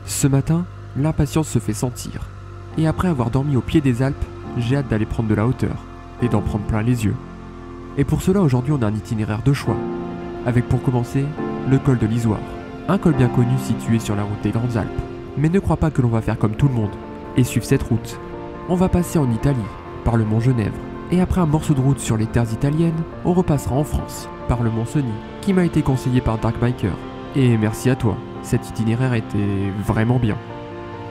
Ce matin, l'impatience se fait sentir. Et après avoir dormi au pied des Alpes, j'ai hâte d'aller prendre de la hauteur et d'en prendre plein les yeux. Et pour cela, aujourd'hui, on a un itinéraire de choix. Avec pour commencer, le col de l'Isoire. Un col bien connu situé sur la route des Grandes Alpes. Mais ne crois pas que l'on va faire comme tout le monde et suivre cette route. On va passer en Italie, par le mont Genèvre. Et après un morceau de route sur les terres italiennes, on repassera en France, par le mont Cenis, qui m'a été conseillé par Dark Biker. Et merci à toi, cet itinéraire était vraiment bien.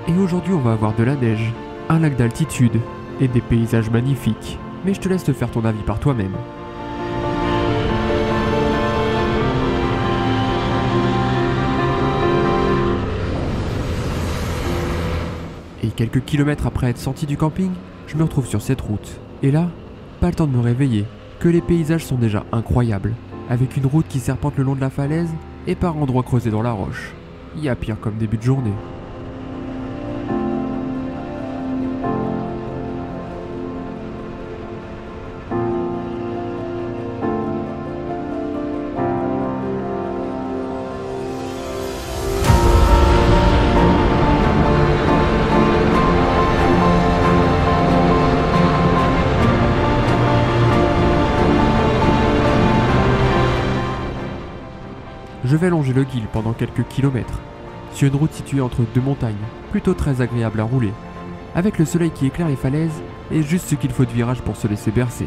Et aujourd'hui, on va avoir de la neige, un lac d'altitude et des paysages magnifiques. Mais je te laisse te faire ton avis par toi-même. Et quelques kilomètres après être sorti du camping, je me retrouve sur cette route. Et là, pas le temps de me réveiller, que les paysages sont déjà incroyables. Avec une route qui serpente le long de la falaise et par endroits creusés dans la roche. Il y a pire comme début de journée. Je vais longer le Guil pendant quelques kilomètres, sur une route située entre deux montagnes, plutôt très agréable à rouler, avec le soleil qui éclaire les falaises et juste ce qu'il faut de virage pour se laisser bercer.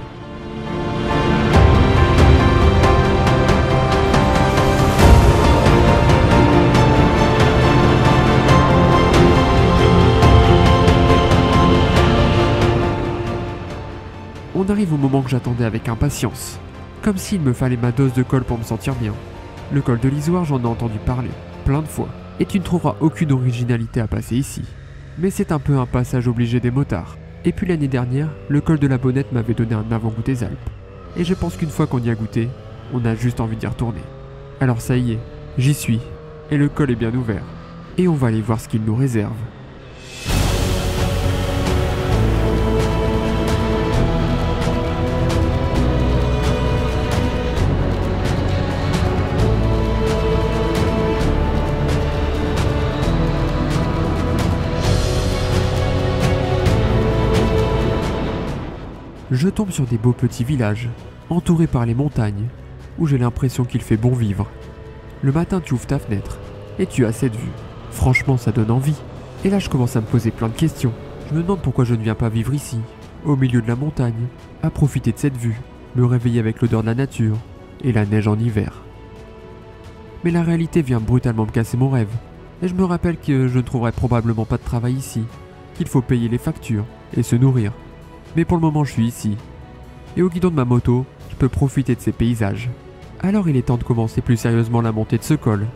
On arrive au moment que j'attendais avec impatience, comme s'il me fallait ma dose de col pour me sentir bien. Le col de l'Isoire, j'en ai entendu parler, plein de fois, et tu ne trouveras aucune originalité à passer ici. Mais c'est un peu un passage obligé des motards. Et puis l'année dernière, le col de la Bonnette m'avait donné un avant-goût des Alpes. Et je pense qu'une fois qu'on y a goûté, on a juste envie d'y retourner. Alors ça y est, j'y suis, et le col est bien ouvert. Et on va aller voir ce qu'il nous réserve. Je tombe sur des beaux petits villages, entourés par les montagnes, où j'ai l'impression qu'il fait bon vivre. Le matin, tu ouvres ta fenêtre, et tu as cette vue. Franchement, ça donne envie. Et là, je commence à me poser plein de questions. Je me demande pourquoi je ne viens pas vivre ici, au milieu de la montagne, à profiter de cette vue, me réveiller avec l'odeur de la nature, et la neige en hiver. Mais la réalité vient brutalement me casser mon rêve, et je me rappelle que je ne trouverai probablement pas de travail ici, qu'il faut payer les factures, et se nourrir. Mais pour le moment, je suis ici. Et au guidon de ma moto, je peux profiter de ces paysages. Alors il est temps de commencer plus sérieusement la montée de ce col.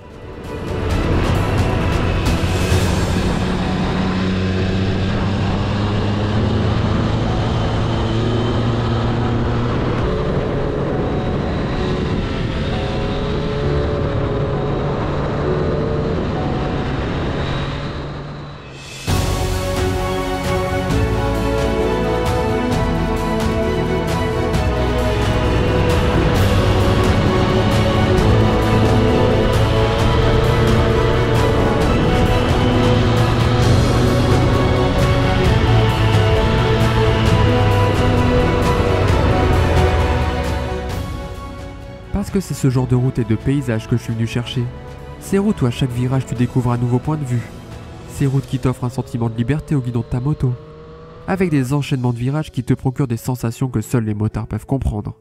Parce que c'est ce genre de route et de paysage que je suis venu chercher. Ces routes où à chaque virage tu découvres un nouveau point de vue. Ces routes qui t'offrent un sentiment de liberté au guidon de ta moto. Avec des enchaînements de virages qui te procurent des sensations que seuls les motards peuvent comprendre.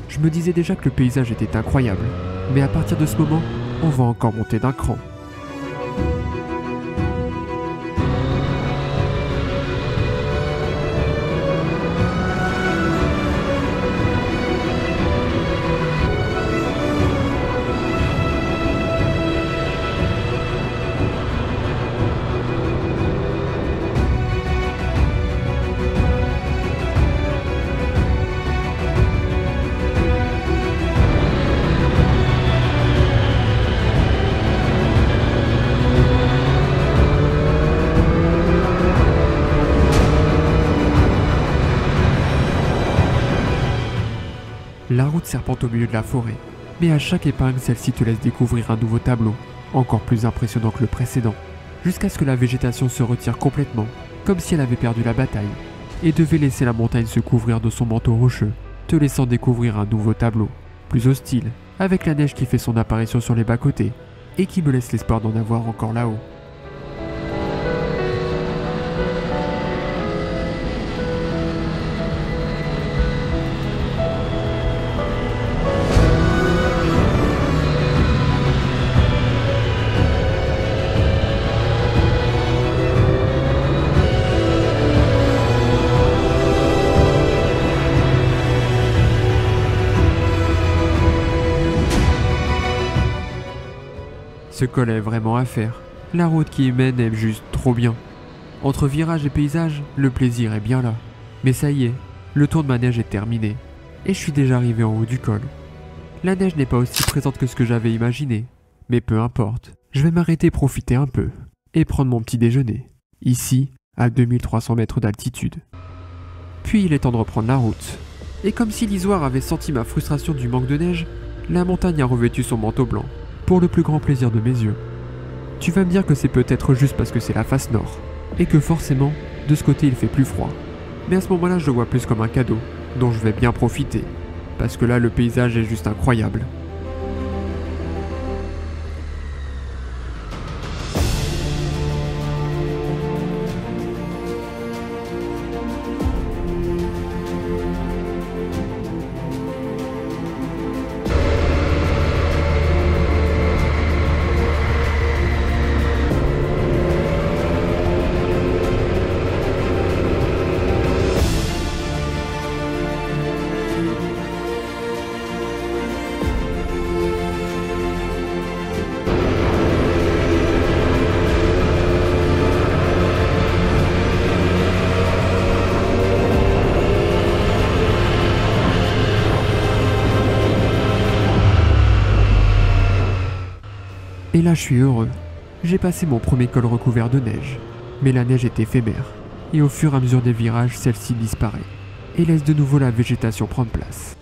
Je me disais déjà que le paysage était incroyable, mais à partir de ce moment, on va encore monter d'un cran. La route serpente au milieu de la forêt, mais à chaque épingle, celle-ci te laisse découvrir un nouveau tableau, encore plus impressionnant que le précédent, jusqu'à ce que la végétation se retire complètement, comme si elle avait perdu la bataille, et devait laisser la montagne se couvrir de son manteau rocheux, te laissant découvrir un nouveau tableau, plus hostile, avec la neige qui fait son apparition sur les bas-côtés, et qui me laisse l'espoir d'en avoir encore là-haut. Ce col est vraiment à faire. La route qui y mène est juste trop bien. Entre virage et paysage, le plaisir est bien là. Mais ça y est, le tour de ma neige est terminé. Et je suis déjà arrivé en haut du col. La neige n'est pas aussi présente que ce que j'avais imaginé. Mais peu importe, je vais m'arrêter profiter un peu. Et prendre mon petit déjeuner. Ici, à 2300 mètres d'altitude. Puis il est temps de reprendre la route. Et comme si l'Isoire avait senti ma frustration du manque de neige, la montagne a revêtu son manteau blanc. Pour le plus grand plaisir de mes yeux. Tu vas me dire que c'est peut-être juste parce que c'est la face nord, et que forcément, de ce côté il fait plus froid. Mais à ce moment-là, je le vois plus comme un cadeau, dont je vais bien profiter, parce que là le paysage est juste incroyable. Et là je suis heureux. J'ai passé mon premier col recouvert de neige. Mais la neige est éphémère. Et au fur et à mesure des virages, celle-ci disparaît. Et laisse de nouveau la végétation prendre place.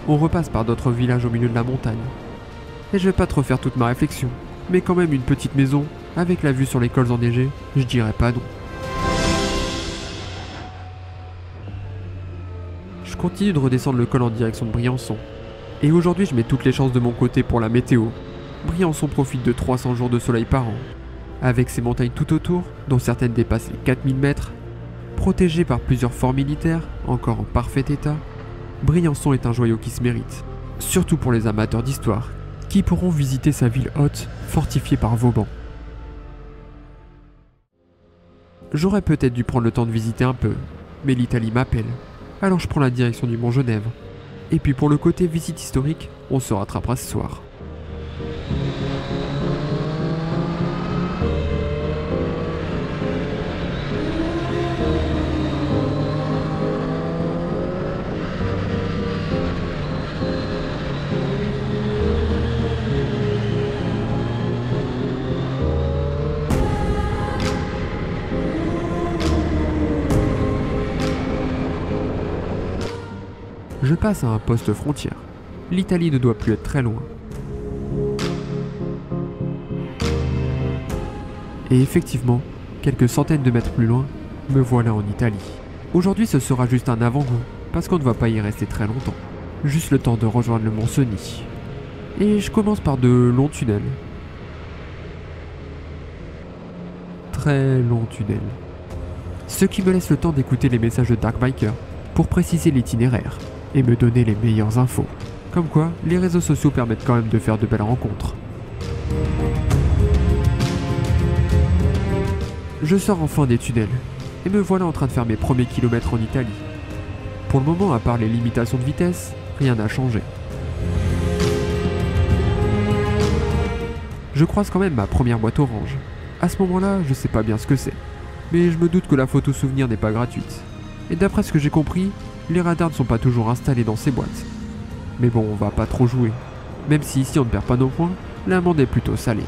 On repasse par d'autres villages au milieu de la montagne. Et je vais pas te refaire toute ma réflexion, mais quand même une petite maison, avec la vue sur les cols enneigés, je dirais pas non. Je continue de redescendre le col en direction de Briançon. Et aujourd'hui je mets toutes les chances de mon côté pour la météo. Briançon profite de 300 jours de soleil par an. Avec ses montagnes tout autour, dont certaines dépassent les 4000 mètres, protégées par plusieurs forts militaires, encore en parfait état, Briançon est un joyau qui se mérite, surtout pour les amateurs d'histoire, qui pourront visiter sa ville haute, fortifiée par Vauban. J'aurais peut-être dû prendre le temps de visiter un peu, mais l'Italie m'appelle, alors je prends la direction du Mont Genève. Et puis pour le côté visite historique, on se rattrapera ce soir. Je passe à un poste frontière. L'Italie ne doit plus être très loin. Et effectivement, quelques centaines de mètres plus loin, me voilà en Italie. Aujourd'hui ce sera juste un avant-goût, parce qu'on ne va pas y rester très longtemps. Juste le temps de rejoindre le Mont Cenis. Et je commence par de longs tunnels. Très longs tunnels. Ce qui me laisse le temps d'écouter les messages de Dark Biker pour préciser l'itinéraire et me donner les meilleures infos. Comme quoi, les réseaux sociaux permettent quand même de faire de belles rencontres. Je sors enfin des tunnels, et me voilà en train de faire mes premiers kilomètres en Italie. Pour le moment, à part les limitations de vitesse, rien n'a changé. Je croise quand même ma première boîte orange. À ce moment-là, je sais pas bien ce que c'est. mais je me doute que la photo souvenir n'est pas gratuite. Et d'après ce que j'ai compris, les radars ne sont pas toujours installés dans ces boîtes. Mais bon, on va pas trop jouer. Même si ici on ne perd pas nos points, l'amende est plutôt salée.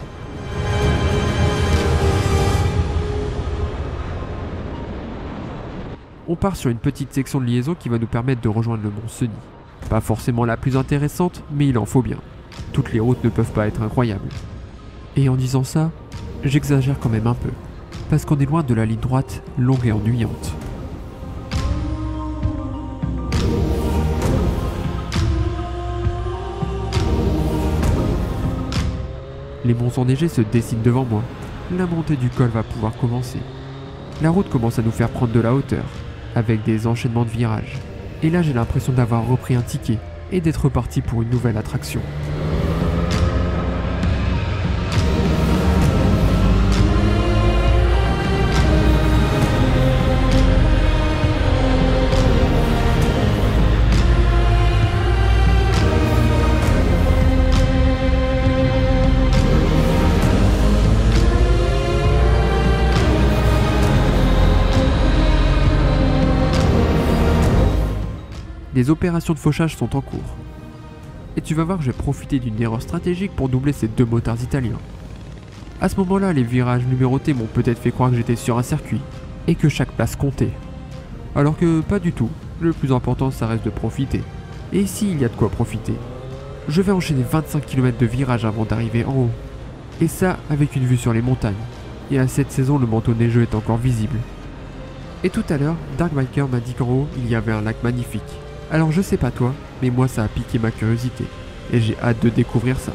On part sur une petite section de liaison qui va nous permettre de rejoindre le mont Cenis. Pas forcément la plus intéressante, mais il en faut bien. Toutes les routes ne peuvent pas être incroyables. Et en disant ça, j'exagère quand même un peu. Parce qu'on est loin de la ligne droite, longue et ennuyante. Les monts enneigés se dessinent devant moi. La montée du col va pouvoir commencer. La route commence à nous faire prendre de la hauteur, avec des enchaînements de virages. Et là j'ai l'impression d'avoir repris un ticket et d'être reparti pour une nouvelle attraction. Des opérations de fauchage sont en cours. Et tu vas voir que je vais profiter d'une erreur stratégique pour doubler ces deux motards italiens. À ce moment-là, les virages numérotés m'ont peut-être fait croire que j'étais sur un circuit et que chaque place comptait. Alors que pas du tout, le plus important ça reste de profiter. Et ici il y a de quoi profiter. Je vais enchaîner 25 km de virages avant d'arriver en haut. Et ça avec une vue sur les montagnes. Et à cette saison le manteau neigeux est encore visible. Et tout à l'heure, Dark Biker m'a dit qu'en haut il y avait un lac magnifique. Alors je sais pas toi, mais moi ça a piqué ma curiosité, et j'ai hâte de découvrir ça.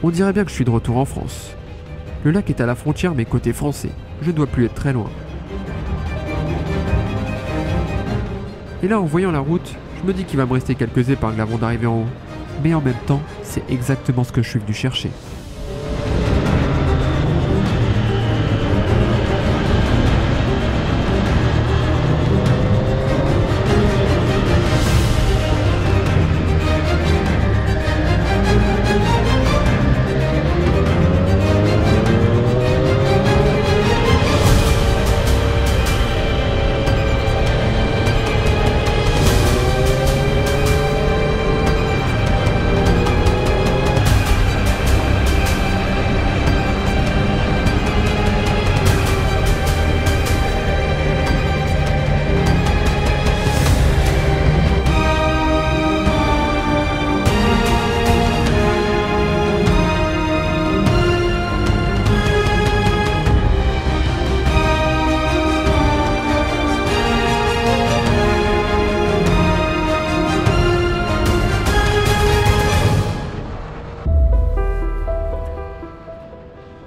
On dirait bien que je suis de retour en France. Le lac est à la frontière mais côté français, je ne dois plus être très loin. Et là en voyant la route, je me dis qu'il va me rester quelques épingles avant d'arriver en haut. Mais en même temps, c'est exactement ce que je suis venu chercher.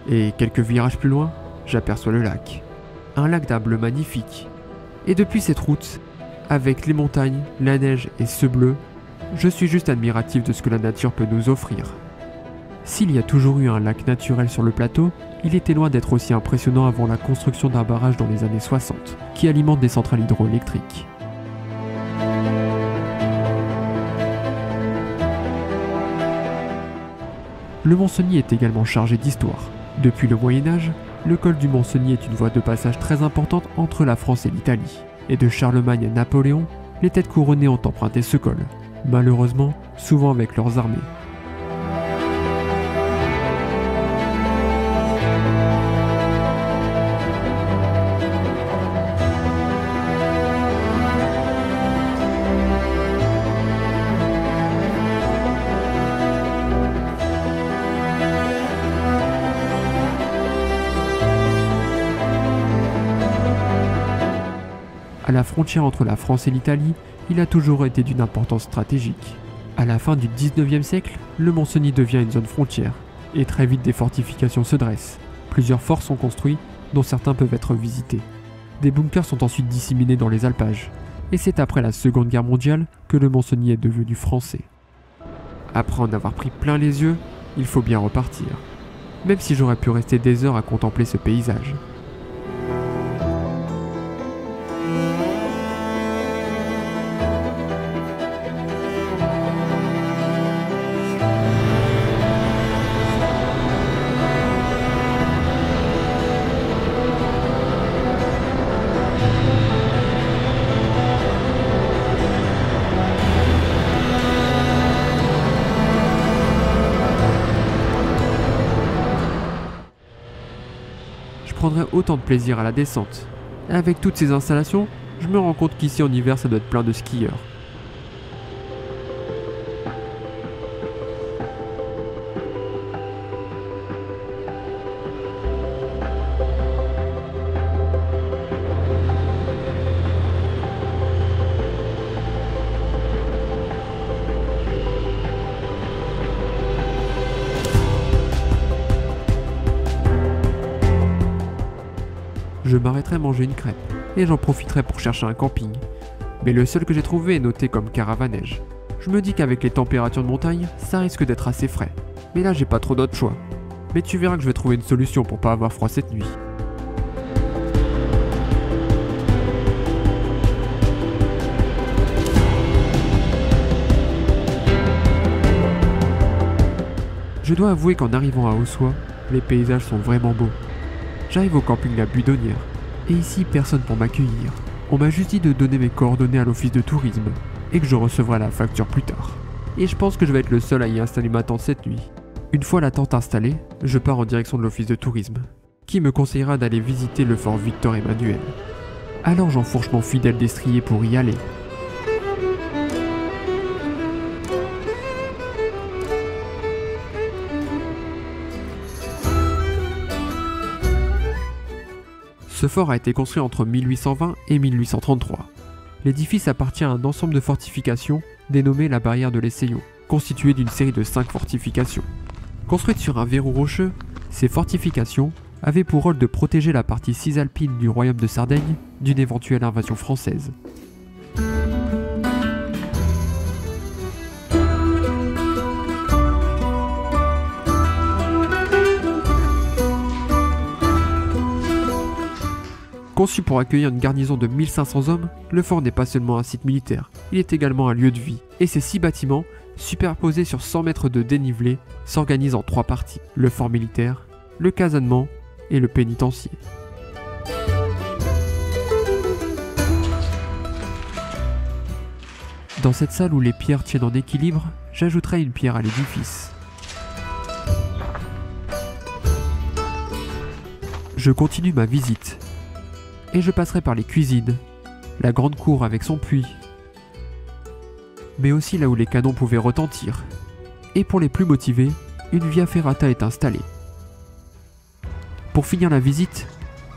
Et quelques virages plus loin, j'aperçois le lac. Un lac d'un bleu magnifique. Et depuis cette route, avec les montagnes, la neige et ce bleu, je suis juste admiratif de ce que la nature peut nous offrir. S'il y a toujours eu un lac naturel sur le plateau, il était loin d'être aussi impressionnant avant la construction d'un barrage dans les années 60, qui alimente des centrales hydroélectriques. Le mont Cenis est également chargé d'histoire. Depuis le Moyen-Âge, le col du mont Cenis est une voie de passage très importante entre la France et l'Italie. Et de Charlemagne à Napoléon, les têtes couronnées ont emprunté ce col, malheureusement souvent avec leurs armées. À la frontière entre la France et l'Italie, il a toujours été d'une importance stratégique. À la fin du 19e siècle, le Mont-Cenis devient une zone frontière, et très vite des fortifications se dressent. Plusieurs forts sont construits, dont certains peuvent être visités. Des bunkers sont ensuite disséminés dans les alpages, et c'est après la Seconde Guerre mondiale que le Mont-Cenis est devenu français. Après en avoir pris plein les yeux, il faut bien repartir, même si j'aurais pu rester des heures à contempler ce paysage. Je prendrais autant de plaisir à la descente. Et avec toutes ces installations, je me rends compte qu'ici en hiver ça doit être plein de skieurs. Je m'arrêterai manger une crêpe, et j'en profiterai pour chercher un camping. Mais le seul que j'ai trouvé est noté comme Caravanège. Je me dis qu'avec les températures de montagne, ça risque d'être assez frais. Mais là j'ai pas trop d'autre choix. Mais tu verras que je vais trouver une solution pour pas avoir froid cette nuit. Je dois avouer qu'en arrivant à Ossois, les paysages sont vraiment beaux. J'arrive au camping La Buidonnière, et ici personne pour m'accueillir. On m'a juste dit de donner mes coordonnées à l'office de tourisme, et que je recevrai la facture plus tard. Et je pense que je vais être le seul à y installer ma tente cette nuit. Une fois la tente installée, je pars en direction de l'office de tourisme, qui me conseillera d'aller visiter le fort Victor Emmanuel. Alors j'enfourche mon fidèle destrier pour y aller. Ce fort a été construit entre 1820 et 1833. L'édifice appartient à un ensemble de fortifications dénommé la barrière de l'Essaillon, constituée d'une série de 5 fortifications. Construites sur un verrou rocheux, ces fortifications avaient pour rôle de protéger la partie cisalpine du royaume de Sardaigne d'une éventuelle invasion française. Conçu pour accueillir une garnison de 1500 hommes, le fort n'est pas seulement un site militaire, il est également un lieu de vie. Et ces 6 bâtiments, superposés sur 100 mètres de dénivelé, s'organisent en 3 parties. Le fort militaire, le casernement et le pénitencier. Dans cette salle où les pierres tiennent en équilibre, j'ajouterai une pierre à l'édifice. Je continue ma visite. Et je passerai par les cuisines, la grande cour avec son puits, mais aussi là où les canons pouvaient retentir. Et pour les plus motivés, une via ferrata est installée. Pour finir la visite,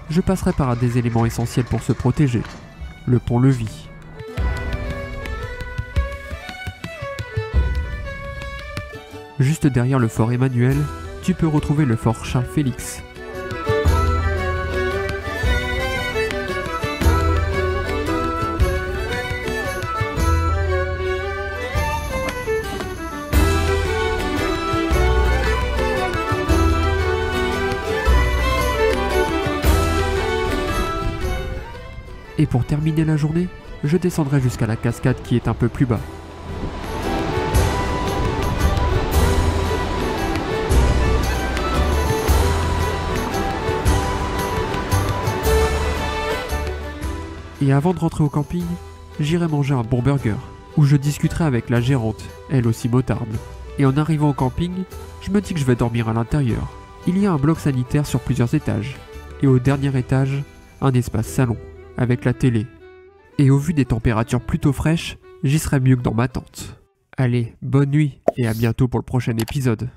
je passerai par un des éléments essentiels pour se protéger, le pont-levis. Juste derrière le fort Emmanuel, tu peux retrouver le fort Charles-Félix. Et pour terminer la journée, je descendrai jusqu'à la cascade qui est un peu plus bas. Et avant de rentrer au camping, j'irai manger un bon burger, où je discuterai avec la gérante, elle aussi motarde. Et en arrivant au camping, je me dis que je vais dormir à l'intérieur. Il y a un bloc sanitaire sur plusieurs étages, et au dernier étage, un espace salon, avec la télé. Et au vu des températures plutôt fraîches, j'y serai mieux que dans ma tente. Allez, bonne nuit, et à bientôt pour le prochain épisode.